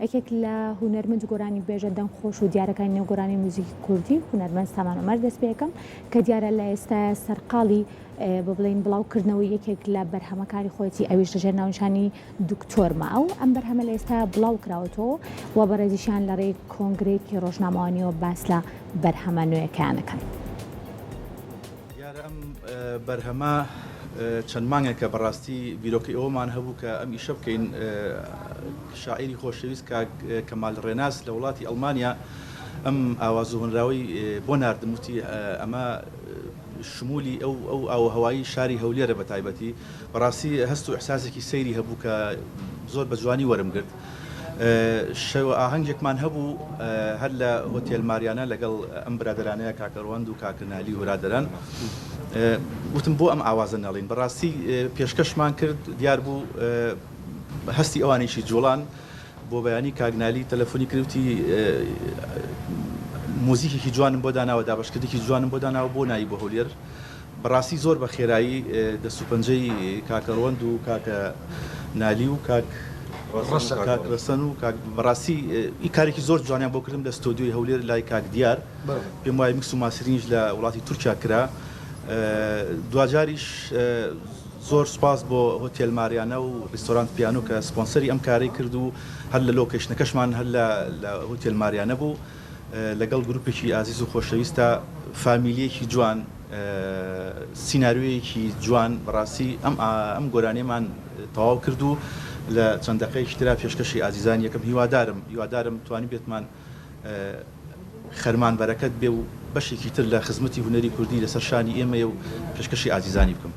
یەکێک لە هونەرمەند گۆرانی بێژە دەنگخۆش و دیارەکانی نێوگۆرانی موزیکی کوردی هونەرمەند سامان عومەر دەست پێەکەم کە دیارە لە ئێستا سەرقاڵی بە بڵین بڵاوکردنەوەی یەکێک لە بەرهەمەکانی خۆیەتی ئەویش لەژێر ناونیشانی دکتۆرمە ئەو ئەم بەرهەمە لە ئێستا بڵاو کراوەتەوە و بەڕێزیشان لە ڕێی کۆنگرێکی ڕۆژنامەوانیەوە باس لە بەرهەمە نوێیەکانەکەن. دیارە ئەم بەرهەمە چەند مانگێکە بەڕاستی بیرۆکەی ئەومان هەبوو کە ئەم ئیشە بکەین شاعیری خۆشەویست کەمال ڕێناس لە وڵاتی ئەڵمانیا ئەم ئاواز و هونراوی بۆ ناردموتی ئەمە شمولی ئەو ئاوهەوایی شاری هەولێرە بە تایبەتی بەڕاستی هەست و ئەحساسێکی سەیری هەبوو کە زۆر بە جوانی وەرم گرت. شەوە ئاهەنگێکمان هەبوو هەر لە هۆتێل ماریانە لەگەڵ ئەم برادرانەیە کاکەڕوەند و کاکرنالی و برادران وتم بۆ ئەم ئاوازە نەڵین بەڕاستی پێشکەشمان کرد دیار بوو هەستی ئەوانێکی جوڵان بۆ بەیانی کاگنالی تەلەفۆنی کردوتی مۆزیکێکی جوانم بۆ داناوە دابشکردێکی جوانم بۆ داناوە بۆ نایی بۆ هەولێر بەڕاستی زۆر بە خێرایی دەست و پەنجەی کاکەڕوەند و کاکە نالی و کاکڕەسەن و بەڕاستی ئی کارێکی زۆر جوانیان بۆ کردم لە ستۆدیۆی هەولێر لای کاک دیار پێم وایە میکس و ماسرینیش لە وڵاتی تورکیا کرا دوجاریش زۆر سپاس بۆ هۆتێل ماریانە و ڕێستۆرانت پیانۆ کە سپۆنسەری ئەم کارەی کرد و هەر لە لۆکیشنەکەشمان هەر لە هۆتێل ماریانە بوو لەگەڵ گروپێکی ئازیز و خۆشەویستە فامیلیەکی جوان سیناریۆیەکی جوان بەڕاستی ئەم گۆرانیەمان تەواو کرد و لە چەند دەقەیەکی ترا پێشکەشی ئازیزان یەکەم هیوادارم توانی بێتمان خەرمان بەرەکەت بێ و بەشێکی تر لە خزمەتی هونەری کوردی لەسەر شانی ئێمە و پێشکەشی ئازیزانی بکەم.